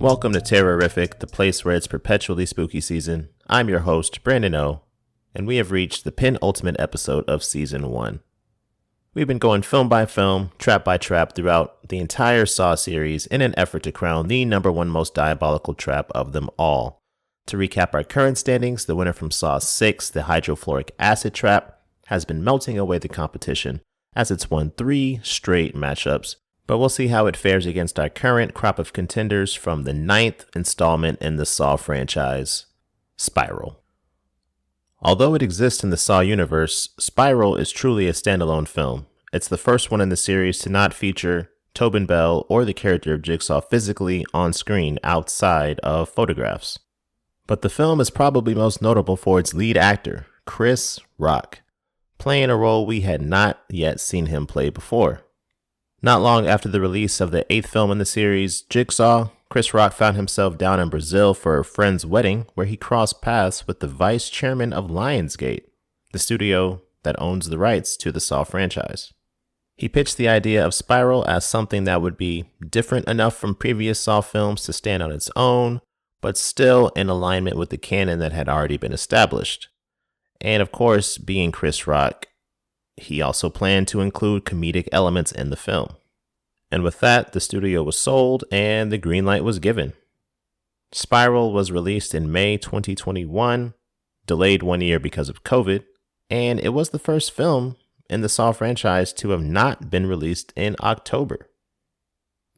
Welcome to Terrorific, the place where it's perpetually spooky season. I'm your host, Brandon O, and we have reached the penultimate episode of Season 1. We've been going film by film, trap by trap throughout the entire Saw series in an effort to crown the number one most diabolical trap of them all. To recap our current standings, the winner from Saw 6, the hydrofluoric acid trap, has been melting away the competition as it's won 3 straight matchups. But we'll see how it fares against our current crop of contenders from the 9th installment in the Saw franchise, Spiral. Although it exists in the Saw universe, Spiral is truly a standalone film. It's the first one in the series to not feature Tobin Bell or the character of Jigsaw physically on screen outside of photographs. But the film is probably most notable for its lead actor, Chris Rock, playing a role we had not yet seen him play before. Not long after the release of the 8th film in the series, Jigsaw, Chris Rock found himself down in Brazil for a friend's wedding where he crossed paths with the vice chairman of Lionsgate, the studio that owns the rights to the Saw franchise. He pitched the idea of Spiral as something that would be different enough from previous Saw films to stand on its own, but still in alignment with the canon that had already been established. And of course, being Chris Rock, he also planned to include comedic elements in the film. And with that, the studio was sold and the green light was given. Spiral was released in May 2021, delayed 1 year because of COVID, and it was the first film in the Saw franchise to have not been released in October.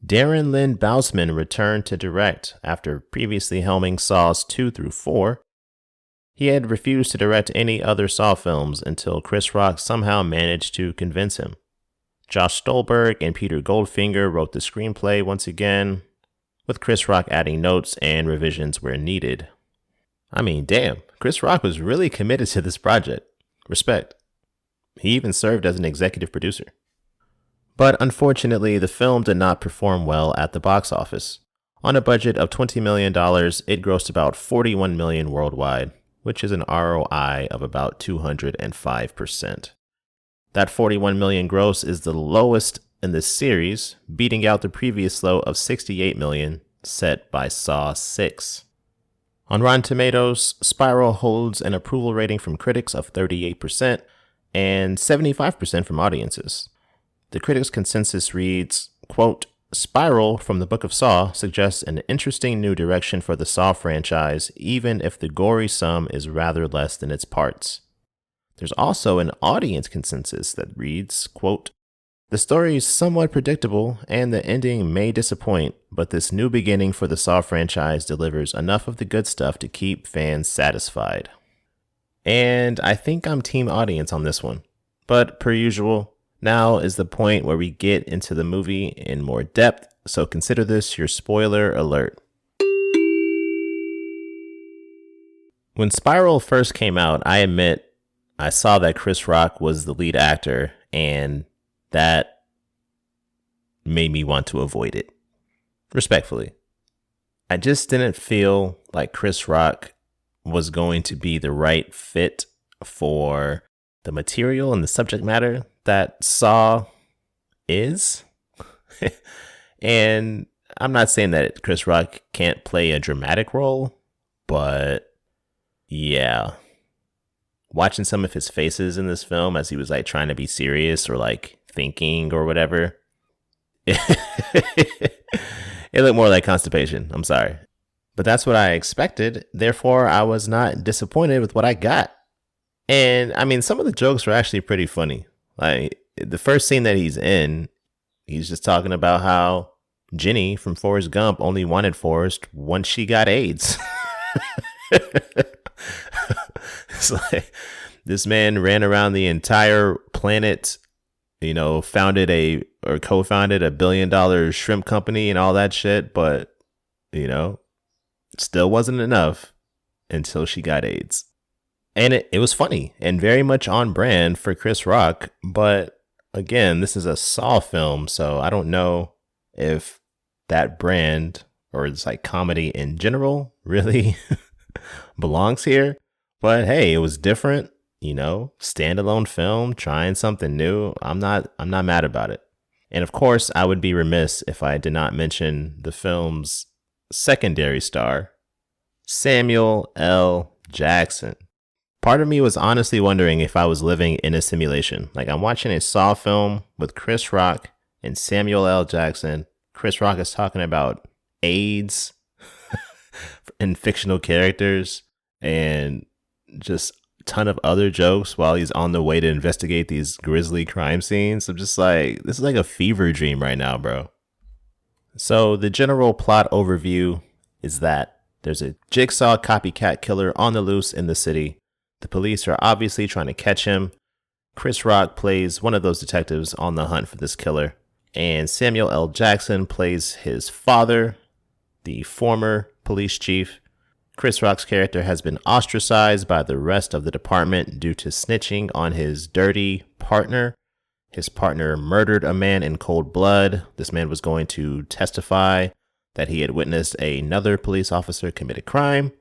Darren Lynn Bousman returned to direct after previously helming Saws 2 through 4. He had refused to direct any other Saw films until Chris Rock somehow managed to convince him. Josh Stolberg and Peter Goldfinger wrote the screenplay once again, with Chris Rock adding notes and revisions where needed. I mean, damn, Chris Rock was really committed to this project. Respect. He even served as an executive producer. But unfortunately, the film did not perform well at the box office. On a budget of $20 million, it grossed about $41 million worldwide, which is an ROI of about 205%. That $41 million gross is the lowest in this series, beating out the previous low of $68 million set by Saw 6. On Rotten Tomatoes, Spiral holds an approval rating from critics of 38% and 75% from audiences. The critics' consensus reads, quote, Spiral from the Book of Saw suggests an interesting new direction for the Saw franchise, even if the gory sum is rather less than its parts. There's also an audience consensus that reads, quote, the story is somewhat predictable and the ending may disappoint, but this new beginning for the Saw franchise delivers enough of the good stuff to keep fans satisfied. And I think I'm team audience on this one, but per usual, now is the point where we get into the movie in more depth, so consider this your spoiler alert. When Spiral first came out, I admit I saw that Chris Rock was the lead actor, and that made me want to avoid it. Respectfully. I just didn't feel like Chris Rock was going to be the right fit for the material and the subject matter that Saw is. And I'm not saying that Chris Rock can't play a dramatic role, but yeah. Watching some of his faces in this film as he was like trying to be serious or like thinking or whatever, it looked more like constipation. I'm sorry. But that's what I expected. Therefore, I was not disappointed with what I got. And I mean, some of the jokes were actually pretty funny. Like the first scene that he's in, he's just talking about how Jenny from Forrest Gump only wanted Forrest once she got AIDS. It's like this man ran around the entire planet, you know, co-founded a $1 billion shrimp company and all that shit. But, you know, still wasn't enough until she got AIDS. And it was funny and very much on brand for Chris Rock. But again, this is a Saw film, so I don't know if that brand or it's like comedy in general really belongs here. But hey, it was different, you know, standalone film, trying something new. I'm not mad about it. And of course, I would be remiss if I did not mention the film's secondary star, Samuel L. Jackson. Part of me was honestly wondering if I was living in a simulation. Like, I'm watching a Saw film with Chris Rock and Samuel L. Jackson. Chris Rock is talking about AIDS and fictional characters and just a ton of other jokes while he's on the way to investigate these grisly crime scenes. I'm just like, this is like a fever dream right now, bro. So the general plot overview is that there's a Jigsaw copycat killer on the loose in the city. The police are obviously trying to catch him. Chris Rock plays one of those detectives on the hunt for this killer. And Samuel L. Jackson plays his father, the former police chief. Chris Rock's character has been ostracized by the rest of the department due to snitching on his dirty partner. His partner murdered a man in cold blood. This man was going to testify that he had witnessed another police officer commit a crime.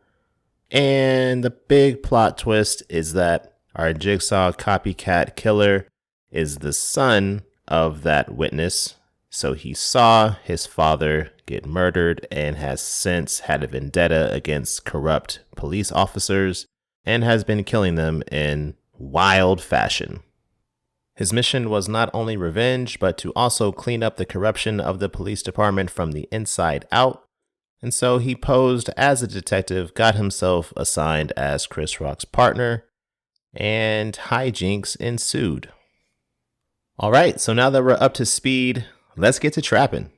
And the big plot twist is that our Jigsaw copycat killer is the son of that witness. So he saw his father get murdered and has since had a vendetta against corrupt police officers and has been killing them in wild fashion. His mission was not only revenge, but to also clean up the corruption of the police department from the inside out. And so he posed as a detective, got himself assigned as Chris Rock's partner, and hijinks ensued. All right, so now that we're up to speed, let's get to trapping.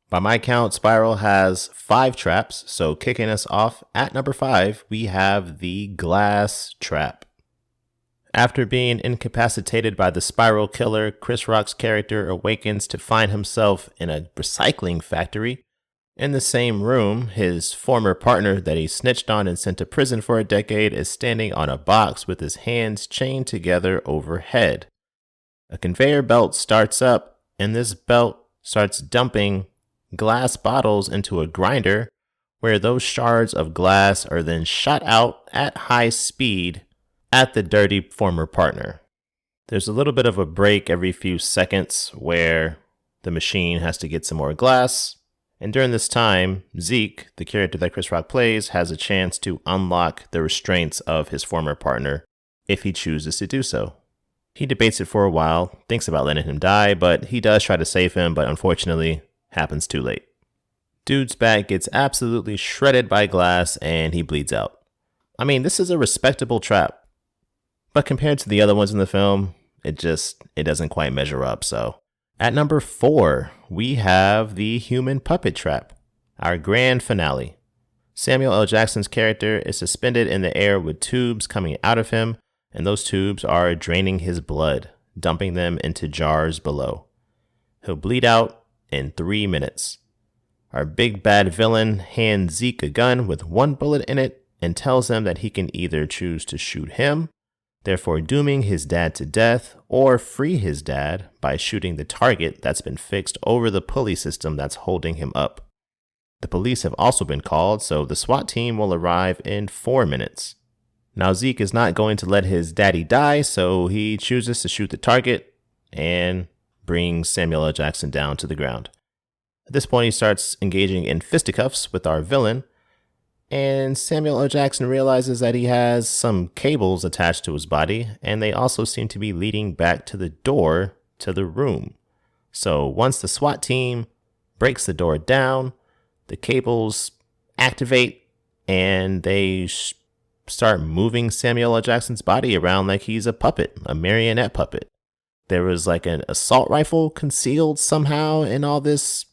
By my count, Spiral has 5 traps, so kicking us off at number 5, we have the glass trap. After being incapacitated by the Spiral killer, Chris Rock's character awakens to find himself in a recycling factory. In the same room, his former partner that he snitched on and sent to prison for a decade is standing on a box with his hands chained together overhead. A conveyor belt starts up, and this belt starts dumping glass bottles into a grinder, where those shards of glass are then shot out at high speed at the dirty former partner. There's a little bit of a break every few seconds where the machine has to get some more glass. And during this time, Zeke, the character that Chris Rock plays, has a chance to unlock the restraints of his former partner if he chooses to do so. He debates it for a while, thinks about letting him die, but he does try to save him, but unfortunately happens too late. Dude's back gets absolutely shredded by glass and he bleeds out. I mean, this is a respectable trap. But compared to the other ones in the film, it doesn't quite measure up. So at number 4, we have the human puppet trap, our grand finale. Samuel L. Jackson's character is suspended in the air with tubes coming out of him, and those tubes are draining his blood, dumping them into jars below. He'll bleed out in 3 minutes. Our big bad villain hands Zeke a gun with 1 bullet in it and tells him that he can either choose to shoot him, therefore dooming his dad to death, or free his dad by shooting the target that's been fixed over the pulley system that's holding him up. The police have also been called, so the SWAT team will arrive in 4 minutes. Now Zeke is not going to let his daddy die, so he chooses to shoot the target and brings Samuel L. Jackson down to the ground. At this point, he starts engaging in fisticuffs with our villain, and Samuel L. Jackson realizes that he has some cables attached to his body, and they also seem to be leading back to the door to the room. So once the SWAT team breaks the door down, the cables activate, and they start moving Samuel L. Jackson's body around like he's a puppet, a marionette puppet. There was like an assault rifle concealed somehow in all this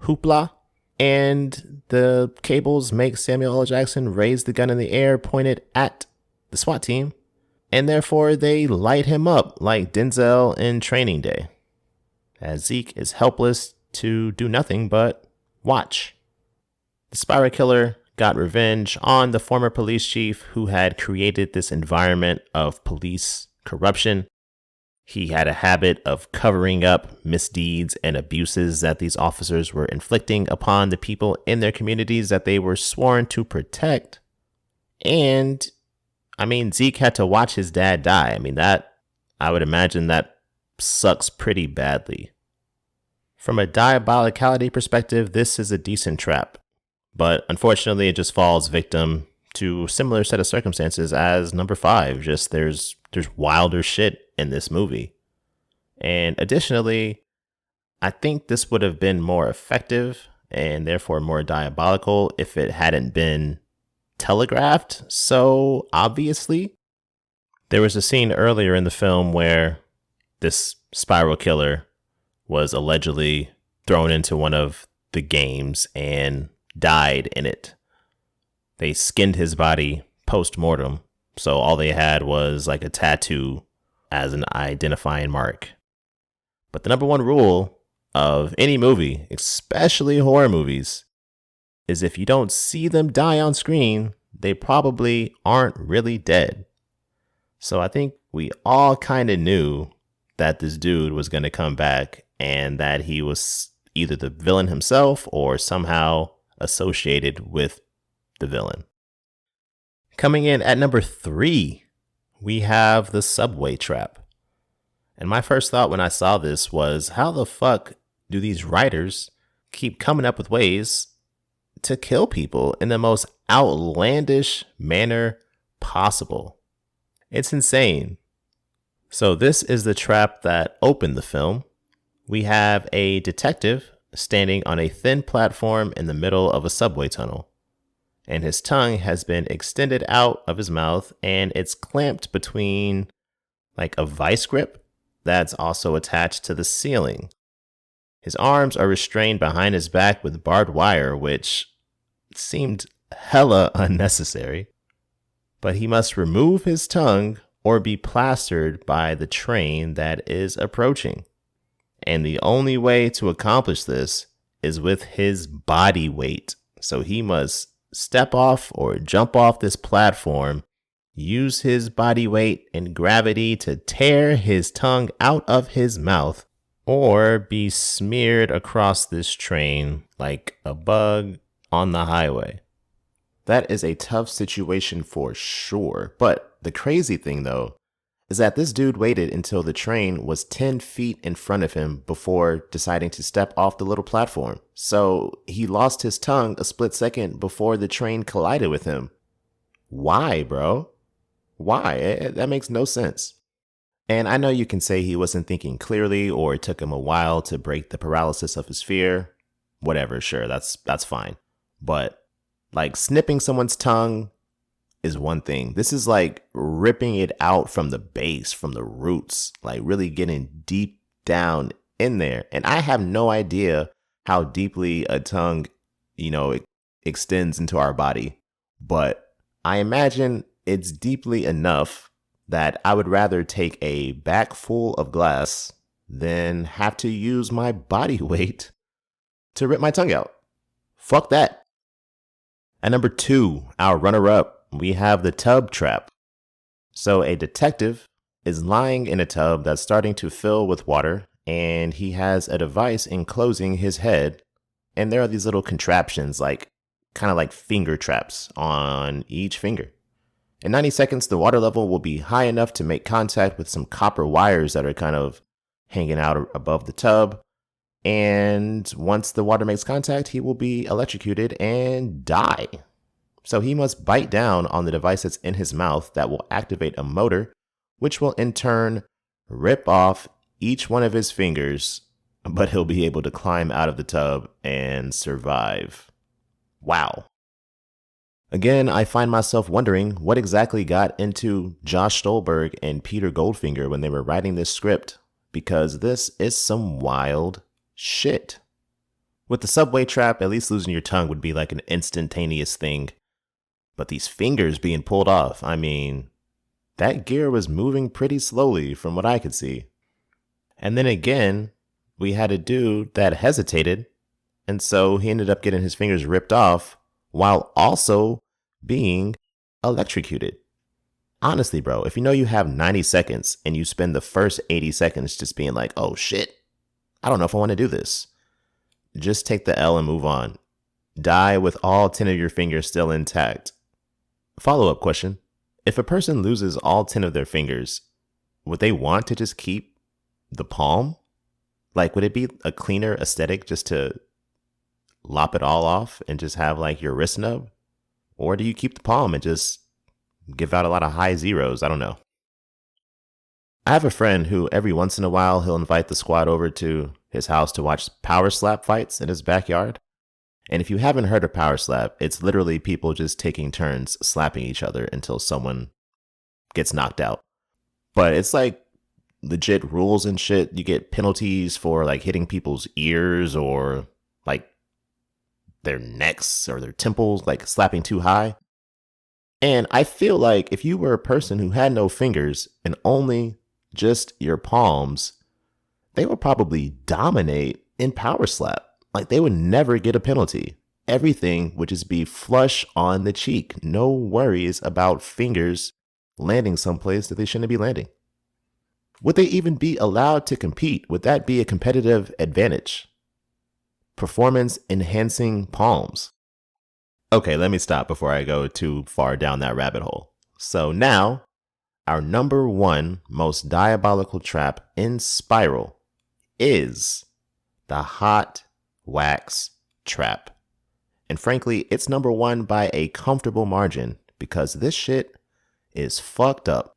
hoopla. And the cables make Samuel L. Jackson raise the gun in the air pointed at the SWAT team. And therefore they light him up like Denzel in Training Day, as Zeke is helpless to do nothing but watch. The Spiral Killer got revenge on the former police chief who had created this environment of police corruption. He had a habit of covering up misdeeds and abuses that these officers were inflicting upon the people in their communities that they were sworn to protect. And, I mean, Zeke had to watch his dad die. I mean, I would imagine that sucks pretty badly. From a diabolicality perspective, this is a decent trap. But unfortunately, it just falls victim to a similar set of circumstances as number 5. Just there's wilder shit in this movie. And additionally, I think this would have been more effective and therefore more diabolical if it hadn't been telegraphed so obviously. There was a scene earlier in the film where this spiral killer was allegedly thrown into one of the games and died in it. They skinned his body post-mortem, so all they had was like a tattoo as an identifying mark. But the number one rule of any movie, especially horror movies, is if you don't see them die on screen, they probably aren't really dead. So I think we all kind of knew that this dude was going to come back and that he was either the villain himself or somehow associated with the villain. Coming in at number 3, we have the subway trap. And my first thought when I saw this was, how the fuck do these writers keep coming up with ways to kill people in the most outlandish manner possible? It's insane. So this is the trap that opened the film. We have a detective standing on a thin platform in the middle of a subway tunnel, and his tongue has been extended out of his mouth, and it's clamped between like a vice grip that's also attached to the ceiling. His arms are restrained behind his back with barbed wire, which seemed hella unnecessary. But he must remove his tongue or be plastered by the train that is approaching. And the only way to accomplish this is with his body weight. So he must step off or jump off this platform, use his body weight and gravity to tear his tongue out of his mouth, or be smeared across this train like a bug on the highway. That is a tough situation for sure. But the crazy thing, though, is that this dude waited until the train was 10 feet in front of him before deciding to step off the little platform. So he lost his tongue a split second before the train collided with him. Why, bro? Why? That makes no sense. And I know you can say he wasn't thinking clearly or it took him a while to break the paralysis of his fear. Whatever, sure, that's fine. But like snipping someone's tongue is one thing. This is like ripping it out from the base, from the roots, like really getting deep down in there. And I have no idea how deeply a tongue, it extends into our body. But I imagine it's deeply enough that I would rather take a bag full of glass than have to use my body weight to rip my tongue out. Fuck that. At number 2, our runner-up, we have the tub trap. So a detective is lying in a tub that's starting to fill with water, and he has a device enclosing his head, and there are these little contraptions, kind of like finger traps on each finger. In 90 seconds, the water level will be high enough to make contact with some copper wires that are kind of hanging out above the tub. And once the water makes contact, he will be electrocuted and die. So he must bite down on the device that's in his mouth that will activate a motor, which will in turn rip off each one of his fingers, but he'll be able to climb out of the tub and survive. Wow. Again, I find myself wondering what exactly got into Josh Stolberg and Peter Goldfinger when they were writing this script, because this is some wild shit. With the subway trap, at least losing your tongue would be like an instantaneous thing. But these fingers being pulled off, I mean, that gear was moving pretty slowly from what I could see. And then again, we had a dude that hesitated, and so he ended up getting his fingers ripped off while also being electrocuted. Honestly, bro, if you know you have 90 seconds and you spend the first 80 seconds just being like, oh shit, I don't know if I want to do this, just take the L and move on. Die with all 10 of your fingers still intact. Follow-up question. If a person loses all 10 of their fingers, would they want to just keep the palm? Like, would it be a cleaner aesthetic just to lop it all off and just have like your wrist nub? Or do you keep the palm and just give out a lot of high zeros? I don't know. I have a friend who every once in a while he'll invite the squad over to his house to watch power slap fights in his backyard. And if you haven't heard of power slap, it's literally people just taking turns slapping each other until someone gets knocked out. But it's like legit rules and shit. You get penalties for like hitting people's ears or like their necks or their temples, like slapping too high. And I feel like if you were a person who had no fingers and only just your palms, they would probably dominate in power slap. Like they would never get a penalty. Everything would just be flush on the cheek. No worries about fingers landing someplace that they shouldn't be landing. Would they even be allowed to compete? Would that be a competitive advantage? Performance enhancing palms. Okay, let me stop before I go too far down that rabbit hole. So now, our number one most diabolical trap in Spiral is the hot wax trap. And frankly, it's number one by a comfortable margin because this shit is fucked up.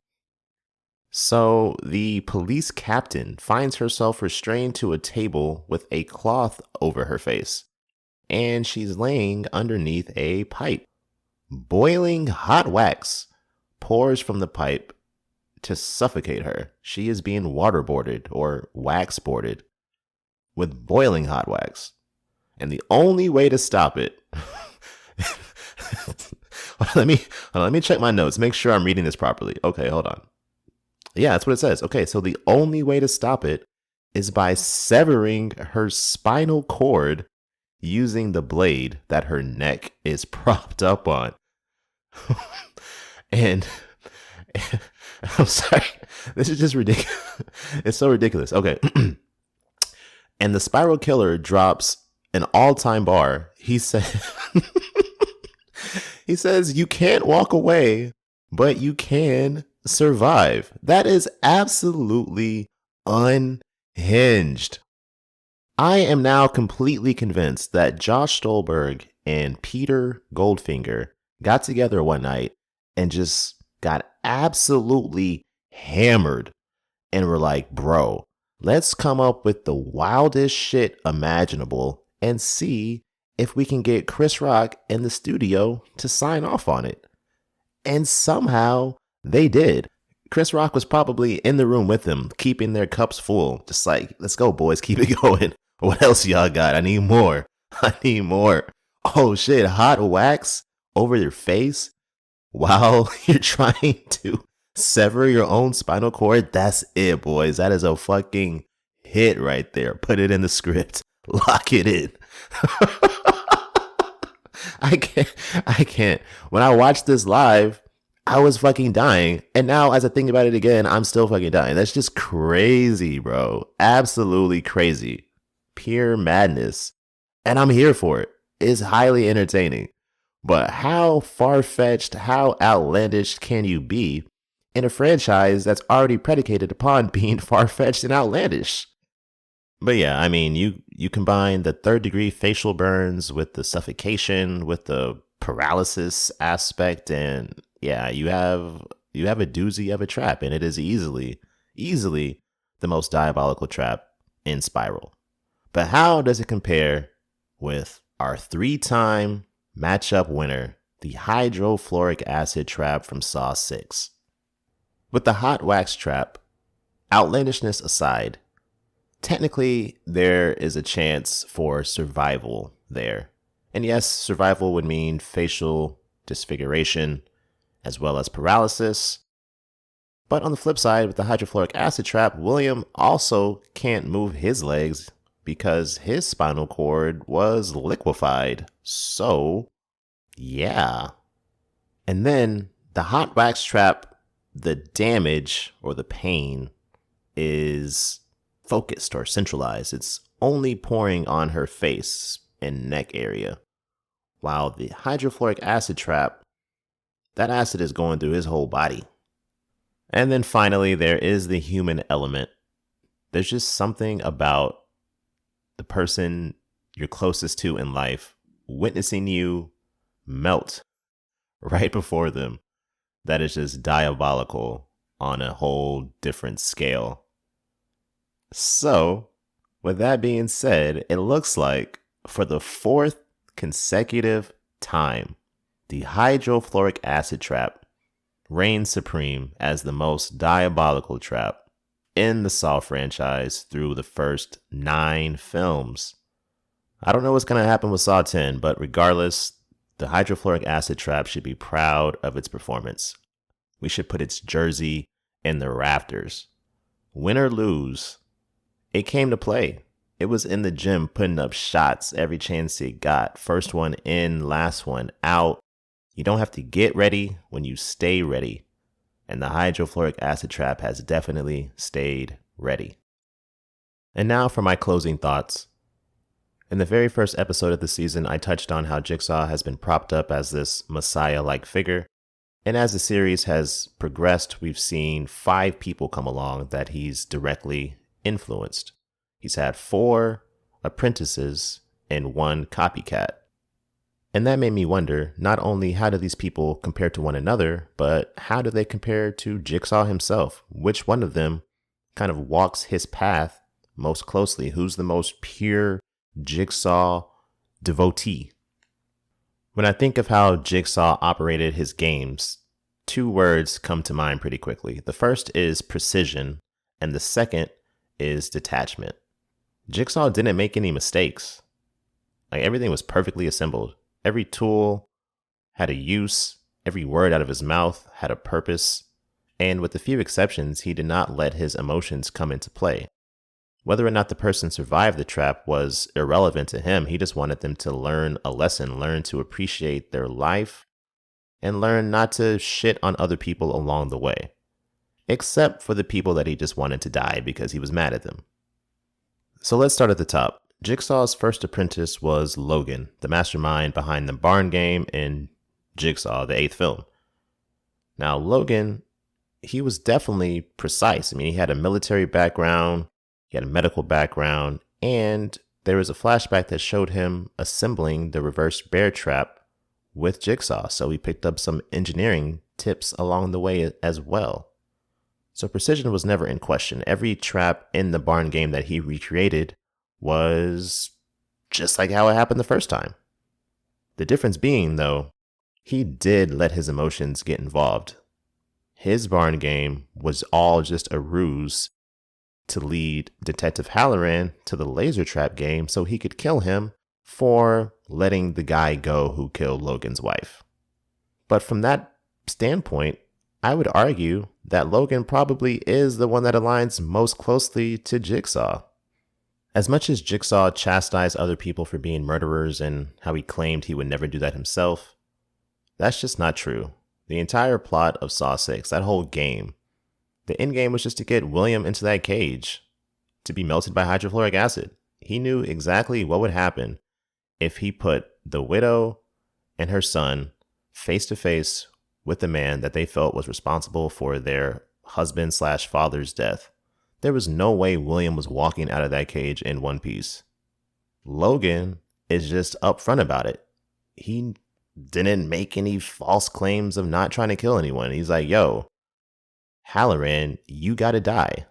So the police captain finds herself restrained to a table with a cloth over her face, and she's laying underneath a pipe. Boiling hot wax pours from the pipe to suffocate her. She is being waterboarded or wax-boarded with boiling hot wax. And the only way to stop it... let me check my notes, make sure I'm reading this properly. Okay, hold on. Yeah, that's what it says. Okay, so the only way to stop it is by severing her spinal cord using the blade that her neck is propped up on. And I'm sorry, this is just ridiculous. It's so ridiculous. Okay. And the Spiral Killer drops an all-time bar. He said, he says, you can't walk away, but you can survive. That is absolutely unhinged. I am now completely convinced that Josh Stolberg and Peter Goldfinger got together one night and just got absolutely hammered and were like, bro, let's come up with the wildest shit imaginable and see if we can get Chris Rock in the studio to sign off on it. And somehow they did. Chris Rock was probably in the room with them, keeping their cups full. Just like, let's go, boys, keep it going. What else y'all got? I need more. I need more. Oh shit, hot wax over your face while you're trying to sever your own spinal cord. That's it, boys. That is a fucking hit right there. Put it in the script. Lock it in. I can't. When I watched this live, I was fucking dying. And now as I think about it again, I'm still fucking dying. That's just crazy, bro. Absolutely crazy. Pure madness. And I'm here for it. It's highly entertaining. But how far-fetched, how outlandish can you be in a franchise that's already predicated upon being far-fetched and outlandish? But yeah, I mean, you combine the third-degree facial burns with the suffocation, with the paralysis aspect, and yeah, you have a doozy of a trap, and it is easily the most diabolical trap in Spiral. But how does it compare with our 3-time matchup winner, the hydrofluoric acid trap from Saw 6? With the hot wax trap, outlandishness aside, technically there is a chance for survival there. And yes, survival would mean facial disfiguration as well as paralysis. But on the flip side, with the hydrofluoric acid trap, William also can't move his legs because his spinal cord was liquefied. So, yeah. And then the hot wax trap, the damage or the pain is focused or centralized. It's only pouring on her face and neck area. While the hydrofluoric acid trap, that acid is going through his whole body. And then finally, there is the human element. There's just something about the person you're closest to in life, witnessing you melt right before them. That is just diabolical on a whole different scale. So, with that being said, it looks like for the fourth consecutive time, the hydrofluoric acid trap reigns supreme as the most diabolical trap in the Saw franchise through the first 9 films. I don't know what's going to happen with Saw 10, but regardless, the hydrofluoric acid trap should be proud of its performance. We should put its jersey in the rafters. Win or lose, it came to play. It was in the gym putting up shots every chance it got. First one in, last one out. You don't have to get ready when you stay ready. And the hydrofluoric acid trap has definitely stayed ready. And now for my closing thoughts. In the very first episode of the season, I touched on how Jigsaw has been propped up as this messiah-like figure. And as the series has progressed, we've seen 5 people come along that he's directly influenced. He's had 4 apprentices and 1 copycat. And that made me wonder, not only how do these people compare to one another, but how do they compare to Jigsaw himself? Which one of them kind of walks his path most closely? Who's the most pure Jigsaw devotee? When I think of how Jigsaw operated his games, 2 words come to mind pretty quickly. The first is precision, and the second is detachment. Jigsaw didn't make any mistakes. Everything was perfectly assembled. Every tool had a use. Every word out of his mouth had a purpose. And with a few exceptions, he did not let his emotions come into play. Whether or not the person survived the trap was irrelevant to him. He just wanted them to learn a lesson, learn to appreciate their life, and learn not to shit on other people along the way. Except for the people that he just wanted to die because he was mad at them. So let's start at the top. Jigsaw's first apprentice was Logan, the mastermind behind the barn game in Jigsaw, the 8th film. Now, Logan, he was definitely precise. He had a military background, he had a medical background, and there was a flashback that showed him assembling the reverse bear trap with Jigsaw, so he picked up some engineering tips along the way as well. So precision was never in question. Every trap in the barn game that he recreated was just like how it happened the first time. The difference being, though, he did let his emotions get involved. His barn game was all just a ruse to lead Detective Halloran to the laser trap game so he could kill him for letting the guy go who killed Logan's wife. But from that standpoint, I would argue that Logan probably is the one that aligns most closely to Jigsaw. As much as Jigsaw chastised other people for being murderers and how he claimed he would never do that himself, that's just not true. The entire plot of Saw 6, that whole game, the end game was just to get William into that cage to be melted by hydrofluoric acid. He knew exactly what would happen if he put the widow and her son face to face with the man that they felt was responsible for their husband/father's death. There was no way William was walking out of that cage in one piece. Logan is just upfront about it. He didn't make any false claims of not trying to kill anyone. He's like, yo, Halloran, you gotta die.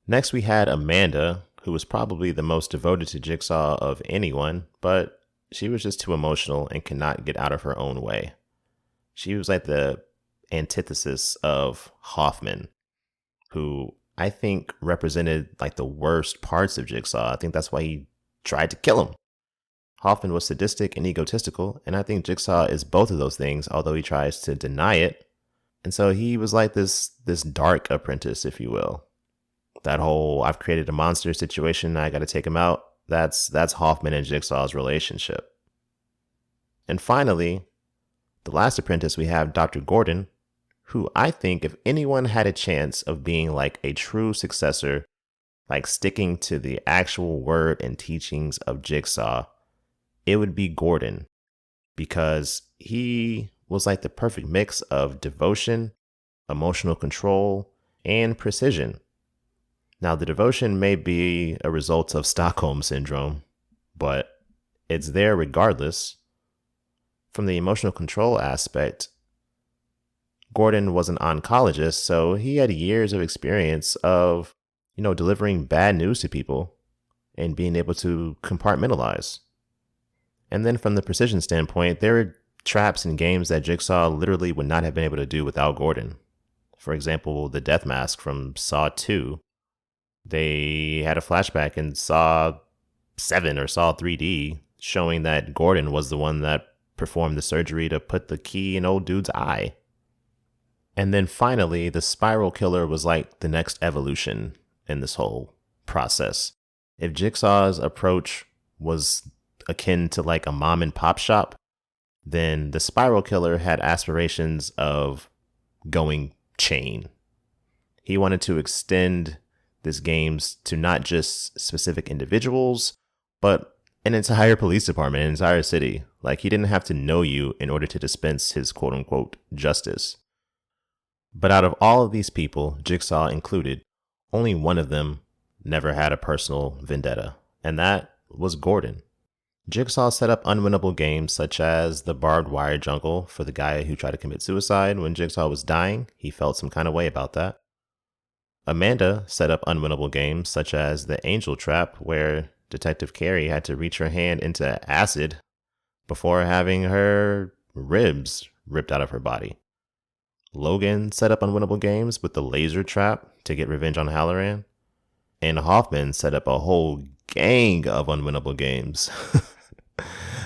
Next, we had Amanda, who was probably the most devoted to Jigsaw of anyone, but she was just too emotional and could not get out of her own way. She was like the antithesis of Hoffman, who I think represented like the worst parts of Jigsaw. I think that's why he tried to kill him. Hoffman was sadistic and egotistical, and I think Jigsaw is both of those things, although he tries to deny it. And so he was like this dark apprentice, if you will. That whole I've created a monster situation, I got to take him out. That's Hoffman and Jigsaw's relationship. And finally, the last apprentice, we have Dr. Gordon, who I think if anyone had a chance of being like a true successor, like sticking to the actual word and teachings of Jigsaw, it would be Gordon, because he was like the perfect mix of devotion, emotional control, and precision. Now, the devotion may be a result of Stockholm syndrome, but it's there regardless. From the emotional control aspect, Gordon was an oncologist, so he had years of experience of, delivering bad news to people and being able to compartmentalize. And then from the precision standpoint, there were traps and games that Jigsaw literally would not have been able to do without Gordon. For example, the death mask from Saw 2. They had a flashback in Saw 7 or Saw 3D showing that Gordon was the one that performed the surgery to put the key in old dude's eye. And then finally, the spiral killer was like the next evolution in this whole process. If Jigsaw's approach was akin to like a mom and pop shop, then the spiral killer had aspirations of going chain. He wanted to extend this games to not just specific individuals, but an entire police department, an entire city. Like, he didn't have to know you in order to dispense his quote unquote justice. But out of all of these people, Jigsaw included, only one of them never had a personal vendetta, and that was Gordon. Jigsaw set up unwinnable games such as the barbed wire jungle for the guy who tried to commit suicide when Jigsaw was dying. He felt some kind of way about that. Amanda set up unwinnable games such as the angel trap, where Detective Carey had to reach her hand into acid before having her ribs ripped out of her body. Logan set up unwinnable games with the laser trap to get revenge on Halloran. And Hoffman set up a whole gang of unwinnable games.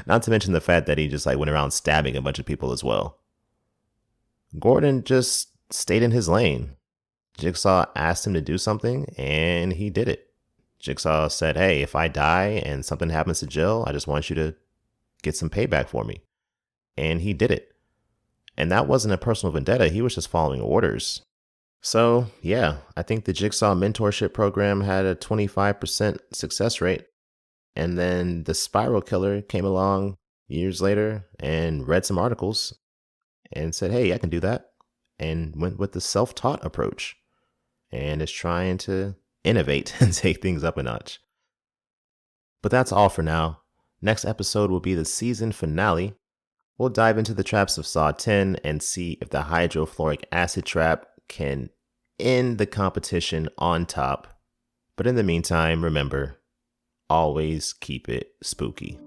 Not to mention the fact that he just went around stabbing a bunch of people as well. Gordon just stayed in his lane. Jigsaw asked him to do something, and he did it. Jigsaw said, hey, if I die and something happens to Jill, I just want you to get some payback for me. And he did it. And that wasn't a personal vendetta. He was just following orders. So, yeah, I think the Jigsaw mentorship program had a 25% success rate. And then the spiral killer came along years later and read some articles and said, hey, I can do that. And went with the self-taught approach and is trying to innovate and take things up a notch. But that's all for now. Next episode will be the season finale. We'll dive into the traps of Saw 10 and see if the hydrofluoric acid trap can end the competition on top. But in the meantime, remember, always keep it spooky.